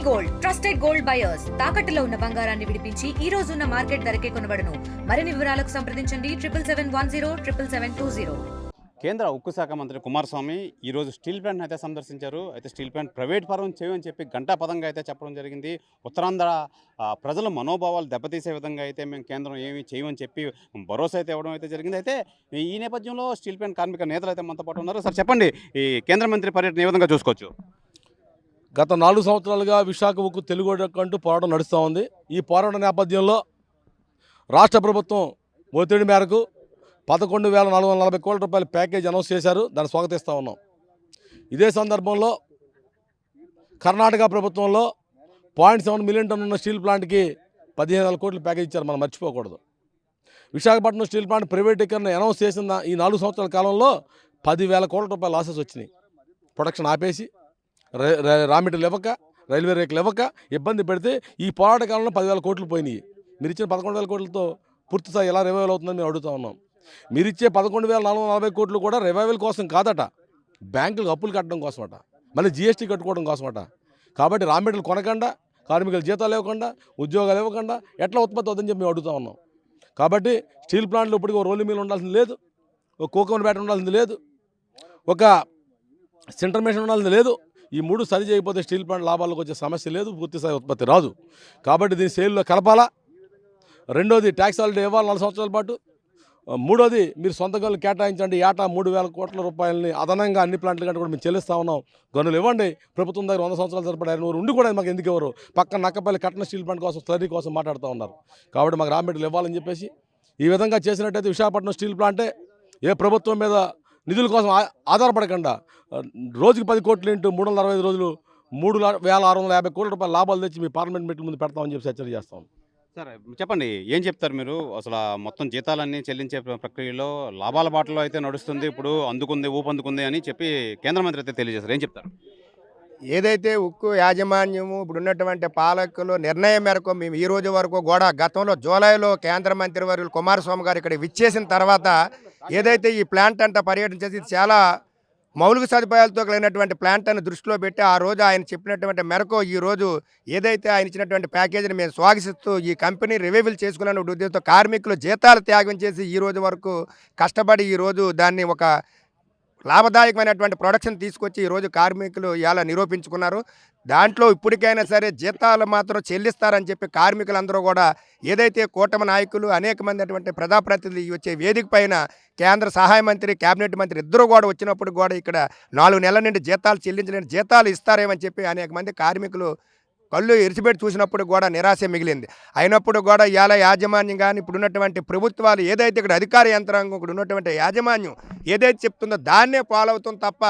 Gold trusted gold buyers తాకట్టులో ఉన్న బంగారాన్ని విడిపించి ఈ రోజు ఉన్న మార్కెట్ ధరకే కొనబడును. మరిన్ని వివరాలకు సంప్రదించండి 7710772020. కేంద్ర ఉక్కు శాఖ మంత్రి కుమారస్వామి ఈరోజు స్టీల్ ప్లాంట్ని అయితే సందర్శించారు. అయితే స్టీల్ ప్లాంట్ ప్రైవేట్ పరం చేయమని చెప్పి గంటాపదంగా అయితే చెప్పడం జరిగింది. ఉత్తరాంధ్ర ప్రజల మనోభావాలు దెబ్బతీసే విధంగా అయితే మేము కేంద్రం ఏమీ చేయమని చెప్పి భరోసా అయితే ఇవ్వడం అయితే జరిగింది. అయితే ఈ నేపథ్యంలో స్టీల్ ప్లాంట్ కార్మిక నేతలు అయితే మనతో పాటు ఉన్నారు. సార్ చెప్పండి, ఈ కేంద్ర మంత్రి పర్యటన ఏ విధంగా చూసుకోవచ్చు? గత 4 సంవత్సరాలుగా విశాఖ ఉక్కు తెలుగుకంటూ పోరాటం నడుస్తూ ఉంది. ఈ పోరాటం నేపథ్యంలో రాష్ట్ర ప్రభుత్వం ఒత్తిడి మేరకు 11,440 కోట్ల రూపాయల ప్యాకేజ్ అనౌన్స్ చేశారు. దాన్ని స్వాగతిస్తూ ఉన్నాం. ఇదే సందర్భంలో కర్ణాటక ప్రభుత్వంలో 0.7 మిలియన్ టన్ ఉన్న స్టీల్ ప్లాంట్కి 15,000 కోట్ల ప్యాకేజ్ ఇచ్చారు. మనం మర్చిపోకూడదు. విశాఖపట్నం స్టీల్ ప్లాంట్ ప్రైవేటీకరణ అనౌన్స్ చేసిన ఈ 4 సంవత్సరాల కాలంలో 10,000 కోట్ల రూపాయల లాసెస్ వచ్చినాయి. ప్రొడక్షన్ ఆపేసి రా మెటీరియల్ ఇవ్వక, రైల్వే రేకులు ఇవ్వక ఇబ్బంది పెడితే ఈ పోరాట కాలంలో 10,000 కోట్లు పోయినాయి. మీరు ఇచ్చిన 11,000 కోట్లతో పూర్తి స్థాయి ఎలా రివైవల్ అవుతుందని మేము అడుగుతూ ఉన్నాం. మీరు ఇచ్చే 11,440 కోట్లు కూడా రివైవల్ కోసం కాదట, బ్యాంకులకు అప్పులు కట్టడం కోసమట, మళ్ళీ జీఎస్టీ కట్టుకోవడం కోసమట. కాబట్టి రా మెటీరియల్ కొనకుండా, కార్మికులు జీతాలు ఇవ్వకుండా, ఉద్యోగాలు ఇవ్వకుండా ఎట్లా ఉత్పత్తి అవుతుందని చెప్పి మేము అడుగుతూ ఉన్నాం. కాబట్టి స్టీల్ ప్లాంట్లో ఇప్పటికీ ఒక రోలింగ్ మిల్ ఉండాల్సింది లేదు, ఒక కోకోన్ బ్యాటర్ ఉండాల్సింది లేదు, ఒక సింటర్ మెషిన్ ఉండాల్సింది లేదు. ఈ 3 సరి చేయకపోతే స్టీల్ ప్లాంట్ లాభాలకు వచ్చే సమస్య లేదు, పూర్తి స్థాయి ఉత్పత్తి రాదు. కాబట్టి దీన్ని సేల్లో కలపాలా. రెండోది ట్యాక్స్ హాలిడే ఇవ్వాలి 4 సంవత్సరాల పాటు. మూడోది మీరు సొంత గనులు కేటాయించండి. ఏటా 3,000 కోట్ల రూపాయలని అదనంగా అన్ని ప్లాంట్ల కంటే కూడా మేము చెల్లిస్తూ ఉన్నాం. గనులు ఇవ్వండి. ప్రభుత్వం దగ్గర 100 సంవత్సరాలు సరిపడా నూరు ఉండి కూడా మాకు ఎందుకు ఎవరు పక్కన నక్కపల్లి కట్టిన స్టీల్ ప్లాంట్ కోసం స్లరీ కోసం మాట్లాడుతూ ఉన్నారు. కాబట్టి మాకు రా మెటీరియల్ ఇవ్వాలని చెప్పేసి ఈ విధంగా చేసినట్టయితే విశాఖపట్నం స్టీల్ ప్లాంటే ఏ ప్రభుత్వం మీద నిధుల కోసం ఆధారపడకుండా రోజుకి 10 కోట్లు ఇంటూ 365 రోజులు 3,650 కోట్ల రూపాయల లాభాలు తెచ్చి మీ పార్లమెంట్ మీటింగ్ ముందు పెడతామని చెప్పి హెచ్చరిక చేస్తాం. సార్ చెప్పండి, ఏం చెప్తారు మీరు? అసలు మొత్తం జీతాలన్నీ చెల్లించే ప్రక్రియలో లాభాల బాటలో అయితే నడుస్తుంది, ఇప్పుడు అందుకుంది ఊపందుకుంది అని చెప్పి కేంద్ర మంత్రి అయితే తెలియజేస్తారు. ఏం చెప్తారు? ఏదైతే ఉక్కు యాజమాన్యము ఇప్పుడు ఉన్నటువంటి పాలకులు నిర్ణయం మేరకు మేము ఈ రోజు వరకు కూడా గతంలో జూలైలో కేంద్ర మంత్రి వర్యులు కుమారస్వామి గారు ఇక్కడ విచ్చేసిన తర్వాత ఏదైతే ఈ ప్లాంట్ అంతా పర్యటన చేసి చాలా మౌలిక సదుపాయాలతో కలిగినటువంటి ప్లాంట్ అని దృష్టిలో పెట్టి ఆ రోజు ఆయన చెప్పినటువంటి మేరకు ఈ రోజు ఏదైతే ఆయన ఇచ్చినటువంటి ప్యాకేజీని మేము స్వాగతిస్తూ ఈ కంపెనీ రివైవల్ చేసుకునే ఉద్దేశంతో కార్మికులు జీతాలు త్యాగం చేసి ఈ రోజు వరకు కష్టపడి ఈ రోజు దాన్ని ఒక లాభదాయకమైనటువంటి ప్రొడక్షన్ తీసుకొచ్చి ఈరోజు కార్మికులు ఇలా నిరూపించుకున్నారు. దాంట్లో ఇప్పటికైనా సరే జీతాలు మాత్రం చెల్లిస్తారని చెప్పి కార్మికులందరూ కూడా ఏదైతే కూటమి నాయకులు అనేక మంది అటువంటి ప్రజాప్రతినిధులు వచ్చే వేదిక పైన కేంద్ర సహాయ మంత్రి, కేబినెట్ మంత్రి ఇద్దరు కూడా వచ్చినప్పుడు కూడా ఇక్కడ 4 నెలల నుండి జీతాలు చెల్లించలేని జీతాలు ఇస్తారేమని చెప్పి అనేక మంది కార్మికులు కళ్ళు ఎరిచిపెట్టి చూసినప్పుడు కూడా నిరాశ మిగిలింది. అయినప్పుడు కూడా ఇవాళ యాజమాన్యం కానీ ఇప్పుడు ఉన్నటువంటి ప్రభుత్వాలు ఏదైతే ఇక్కడ అధికార యంత్రాంగం ఇక్కడ ఉన్నటువంటి యాజమాన్యం ఏదైతే చెప్తుందో దాన్నే ఫాలో అవుతుంది తప్ప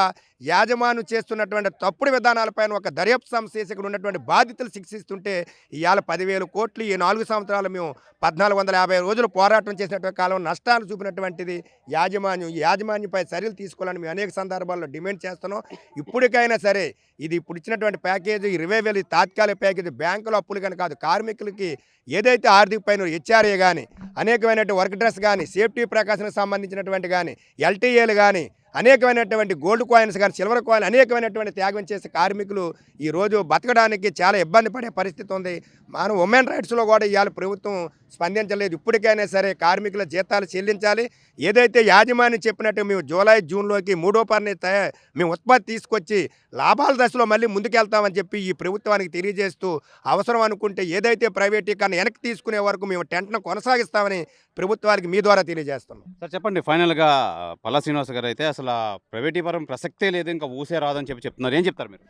యాజమాన్యం చేస్తున్నటువంటి తప్పుడు విధానాలపైన ఒక దర్యాప్తు సంస్థ చేసి ఇక్కడ ఉన్నటువంటి బాధితులు శిక్షిస్తుంటే ఇవాళ 10,000 కోట్లు ఈ 4 సంవత్సరాలు మేము 1,450 రోజులు పోరాటం చేసినటువంటి కాలం నష్టాలు చూపినటువంటిది యాజమాన్యం. ఈ యాజమాన్యంపై చర్యలు తీసుకోవాలని మేము అనేక సందర్భాల్లో డిమాండ్ చేస్తున్నాం. ఇప్పటికైనా సరే ఇది ఇప్పుడు ఇచ్చినటువంటి ప్యాకేజీ రివైవల్ తాత్కాలిక ప్యాకేజీ బ్యాంకుల అప్పులు కానీ కాదు, కార్మికులకి ఏదైతే ఆర్థిక పైన హెచ్ఆర్ఏ కానీ అనేకమైనటువంటి వర్క్ డ్రెస్ కానీ సేఫ్టీ ప్రికాషన్కి సంబంధించినటువంటి కానీ ఎల్టీఏలు కానీ అనేకమైనటువంటి గోల్డ్ కాయిన్స్ కానీ సిల్వర్ కాయిన్ అనేకమైనటువంటి త్యాగం చేసే కార్మికులు ఈరోజు బతకడానికి చాలా ఇబ్బంది పడే పరిస్థితి ఉంది. మనం ఉమెన్ రైట్స్లో కూడా ఇవాళ ప్రభుత్వం స్పందించలేదు. ఇప్పటికైనా సరే కార్మికుల జీతాలు చెల్లించాలి. ఏదైతే యాజమాన్యం చెప్పినట్టు మేము జూలై జూన్లోకి 3వ పరిణతి మేము ఉత్పత్తి తీసుకొచ్చి లాభాల దశలో మళ్ళీ ముందుకెళ్తామని చెప్పి ఈ ప్రభుత్వానికి తెలియజేస్తూ అవసరం అనుకుంటే ఏదైతే ప్రైవేటీకరణ వెనక్కి తీసుకునే వరకు మేము టెంట్ను కొనసాగిస్తామని ప్రభుత్వానికి మీ ద్వారా తెలియజేస్తున్నాం. సార్ చెప్పండి, ఫైనల్గా పల్లా శ్రీనివాస్ గారు అయితే అసలు ప్రైవేటీకరణ ప్రసక్తే లేదు, ఇంకా ఊసే రాదని చెప్పి చెప్తున్నారు. ఏం చెప్తారు మీరు?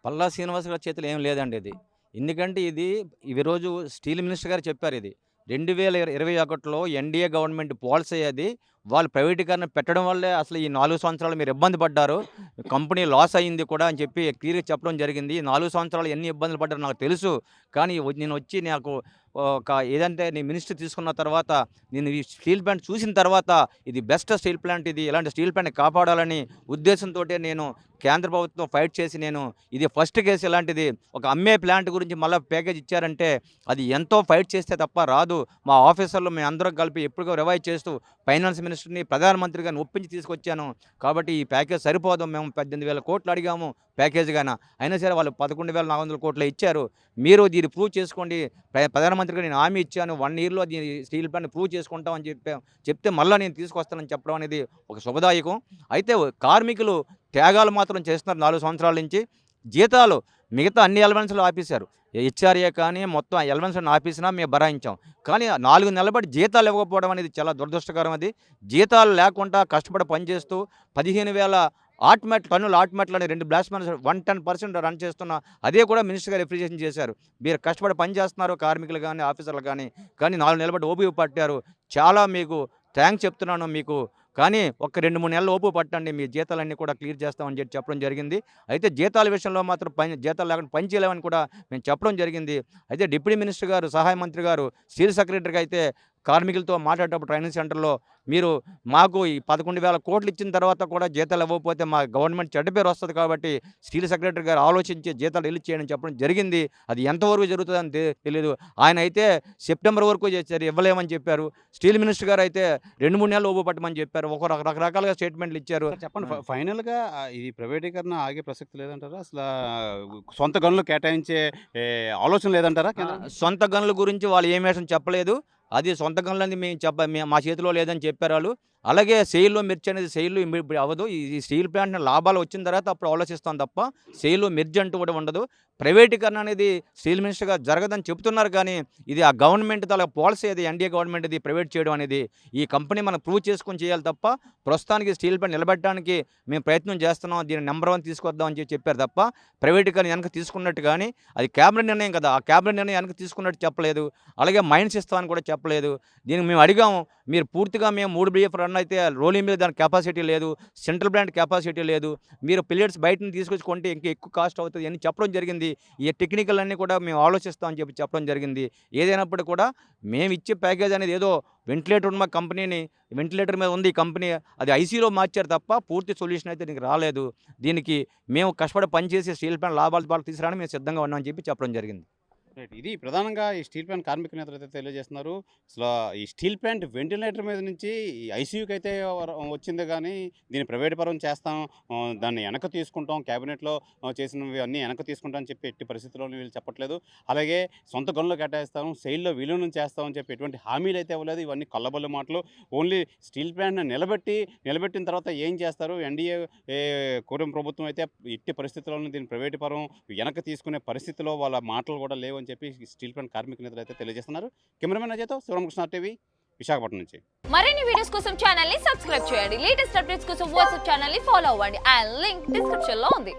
పల్లా శ్రీనివాస్ గారి చేతులు ఏం లేదండి ఇది. ఎందుకంటే ఇది ఈరోజు స్టీల్ మినిస్టర్ గారు చెప్పారు, ఇది 2021లో ఎన్డీఏ గవర్నమెంట్ పాలసీ అది. వాళ్ళు ప్రైవేటీకరణ పెట్టడం వల్లే అసలు ఈ 4 సంవత్సరాలు మీరు ఇబ్బంది పడ్డారు, కంపెనీ లాస్ అయ్యింది కూడా అని చెప్పి క్లియర్గా చెప్పడం జరిగింది. 4 సంవత్సరాలు ఎన్ని ఇబ్బందులు పడ్డారో నాకు తెలుసు. కానీ నేను వచ్చి నాకు ఒక ఏదంటే నేను మినిస్టర్ తీసుకున్న తర్వాత నేను ఈ స్టీల్ ప్లాంట్ చూసిన తర్వాత ఇది బెస్ట్ స్టీల్ ప్లాంట్, ఇది ఇలాంటి స్టీల్ ప్లాంట్ కాపాడాలని ఉద్దేశంతో నేను కేంద్ర ప్రభుత్వం ఫైట్ చేసి నేను ఇది ఫస్ట్ కేసు ఇలాంటిది ఒక అమ్మే ప్లాంట్ గురించి మళ్ళీ ప్యాకేజ్ ఇచ్చారంటే అది ఎంతో ఫైట్ చేస్తే తప్ప రాదు. మా ఆఫీసర్లు మేము అందరం కలిపి ఎప్పుడు రివైజ్ చేస్తూ ఫైనాన్స్ మినిస్టర్ని ప్రధానమంత్రి గారిని ఒప్పించి తీసుకొచ్చాను, కాబట్టి ఈ ప్యాకేజ్ సరిపోదు, మేము 18,000 కోట్లు అడిగాము ప్యాకేజ్ గాన, అయినా సరే వాళ్ళు 11,400 కోట్లు ఇచ్చారు, మీరు దీన్ని ప్రూవ్ చేసుకోండి, ప్రధానమంత్రి గారు నేను హామీ ఇచ్చాను 1 ఇయర్లో దీని స్టీల్ ప్లాంట్ ప్రూవ్ చేసుకుంటామని చెప్తే మళ్ళీ నేను తీసుకొస్తానని చెప్పడం అనేది ఒక శుభదాయకం. అయితే కార్మికులు త్యాగాలు మాత్రం చేస్తున్నారు 4 సంవత్సరాల నుంచి. జీతాలు మిగతా అన్ని ఎలవెన్స్లు ఆపేశారు, హెచ్ఆర్ఏ కానీ మొత్తం ఎలవెన్స్లను ఆపేసినా మేము భరాయించాం, కానీ 4 నెలల బట్టి జీతాలు ఇవ్వకపోవడం అనేది చాలా దురదృష్టకరం. అది జీతాలు లేకుండా కష్టపడి పనిచేస్తూ 15,000 టన్నుల ఆటోమేట్లని 2 బ్లాస్ట్ ఫర్నెస్ 110% రన్ చేస్తున్న అదే కూడా మినిస్టర్ గారు అప్రిషియేషన్ చేశారు. మీరు కష్టపడి పని చేస్తున్నారు కార్మికులు కానీ ఆఫీసర్లు కానీ 4 నెలల బట్టి ఓపిక పట్టారు, చాలా మీకు థ్యాంక్స్ చెప్తున్నాను మీకు, కానీ ఒక 2-3 నెలలు ఓపు పట్టండి, మీ జీతాలన్నీ కూడా క్లియర్ చేస్తామని చెప్పడం జరిగింది. అయితే జీతాల విషయంలో మాత్రం జీతాలు లేకుండా పని చేయలేమని కూడా మేము చెప్పడం జరిగింది. అయితే డిప్యూటీ మినిస్టర్ గారు, సహాయ మంత్రి గారు, స్టీల్ సెక్రటరీగా అయితే కార్మికులతో మాట్లాడేటప్పుడు ట్రైనింగ్ సెంటర్లో మీరు మాకు ఈ 11,000 కోట్లు ఇచ్చిన తర్వాత కూడా జీతాలు ఇవ్వకపోతే మా గవర్నమెంట్ చెడ్డ పేరు వస్తుంది, కాబట్టి స్టీల్ సెక్రటరీ గారు ఆలోచించి జీతాలు రిలీజ్ చేయడం చెప్పడం జరిగింది. అది ఎంతవరకు జరుగుతుందని తెలియదు. ఆయన అయితే సెప్టెంబర్ వరకు చేశారు, ఇవ్వలేమని చెప్పారు. స్టీల్ మినిస్టర్ గారు అయితే 2-3 నెలలు ఓపు పట్టమని చెప్పారు, రకరకాలుగా స్టేట్మెంట్లు ఇచ్చారు. చెప్పండి, ఫైనల్గా ఇది ప్రైవేటీకరణ ఆగే ప్రసక్తి లేదంటారా? అసలు సొంత గనులు కేటాయించే ఆలోచన లేదంటారా? సొంత గనుల గురించి వాళ్ళు ఏం వేసం చెప్పలేదు, అది సొంత గనులని మేము మా చేతిలో లేదని చెప్పారు వాళ్ళు. అలాగే సెయిల్లో మిర్చి అనేది సెయిల్లో ఇప్పుడు అవ్వదు, ఈ స్టీల్ ప్లాంట్ లాభాలు వచ్చిన తర్వాత అప్పుడు ఆలోచిస్తాం తప్ప సెయిల్లో మిర్చి అంటూ కూడా ఉండదు. ప్రైవేటీకరణ అనేది స్టీల్ మినిస్టర్గా జరగదని చెప్తున్నారు, కానీ ఇది ఆ గవర్నమెంట్ తల పాలసీ, అది ఎన్డీఏ గవర్నమెంట్ ఇది ప్రైవేట్ చేయడం అనేది. ఈ కంపెనీ మనం ప్రూవ్ చేసుకొని చేయాలి తప్ప ప్రస్తుతానికి స్టీల్ ప్లాంట్ నిలబెట్టడానికి మేము ప్రయత్నం చేస్తున్నాం, దీన్ని నెంబర్ 1 తీసుకొద్దామని చెప్పారు తప్ప ప్రైవేటీకరణ వెనక తీసుకున్నట్టు కానీ అది క్యాబినెట్ నిర్ణయం కదా, ఆ క్యాబినెట్ నిర్ణయం వెనక తీసుకున్నట్టు చెప్పలేదు. అలాగే మైన్స్ ఇస్తామని కూడా చెప్పలేదు. దీనికి మేము అడిగాము, మీరు పూర్తిగా మేము 3 BF రన్ అయితే రోలింగ్ మీద దానికి కెపాసిటీ లేదు, సెంట్రల్ ప్లాంట్ కెపాసిటీ లేదు, మీరు పిల్లెట్స్ బయట నుంచి తీసుకొచ్చి కొంటే ఇంకా ఎక్కువ కాస్ట్ అవుతుంది అని చెప్పడం జరిగింది. ఈ టెక్నికల్ అన్నీ కూడా మేము ఆలోచిస్తామని చెప్పడం జరిగింది. ఏదైనప్పుడు కూడా మేము ఇచ్చే ప్యాకేజ్ అనేది ఏదో వెంటిలేటర్ ఉన్న కంపెనీని వెంటిలేటర్ మీద ఉంది ఈ కంపెనీ, అది ఐసీలో మార్చారు తప్ప పూర్తి సొల్యూషన్ అయితే దీనికి రాలేదు. దీనికి మేము కష్టపడి పనిచేసి స్టీల్ ప్లాంట్ లాభాలు తీసుకురావడం మేము సిద్ధంగా ఉన్నామని చెప్పడం జరిగింది. రైట్, ఇది ప్రధానంగా ఈ స్టీల్ ప్లాంట్ కార్మిక నేతలు అయితే తెలియజేస్తున్నారు. అసలు ఈ స్టీల్ ప్లాంట్ వెంటిలేటర్ మీద నుంచి ఈ ఐసీయూకి అయితే వచ్చింది, కానీ దీన్ని ప్రైవేట్ పరం చేస్తాం, దాన్ని వెనక తీసుకుంటాం, క్యాబినెట్లో చేసినవి అన్నీ వెనక తీసుకుంటాం అని చెప్పి ఎట్టి పరిస్థితుల్లో వీళ్ళు చెప్పట్లేదు. అలాగే సొంత గనులు కేటాయిస్తాం, సెయిల్లో విలీనం చేస్తామని చెప్పి ఎటువంటి హామీలు అయితే ఇవ్వలేదు. ఇవన్నీ కల్లబొల్లి మాటలు. ఓన్లీ స్టీల్ ప్లాంట్ని నిలబెట్టిన తర్వాత ఏం చేస్తారు? ఎన్డీఏ కూటమి ప్రభుత్వం అయితే ఎట్టి పరిస్థితుల్లోనూ దీన్ని ప్రైవేట్ పరం వెనక తీసుకునే పరిస్థితిలో వాళ్ళ మాటలు కూడా లేవు అని చెప్పి స్టీల్ ప్లాంట్ కార్మిక నేతలు అయితే తెలియజేస్తున్నారు. కెమెరామెన్ అజయ్తో శివరామకృష్ణ టీవీ, విశాఖపట్నం నుంచి. మరిన్ని వీడియోస్ కోసం ఛానల్ ని సబ్స్క్రైబ్ చేయండి. లేటెస్ట్ అప్డేట్స్ కోసం వాట్సాప్ ఛానల్ ని ఫాలో అవ్వండి. అండ్ లింక్ డిస్క్రిప్షన్ లో ఉంది.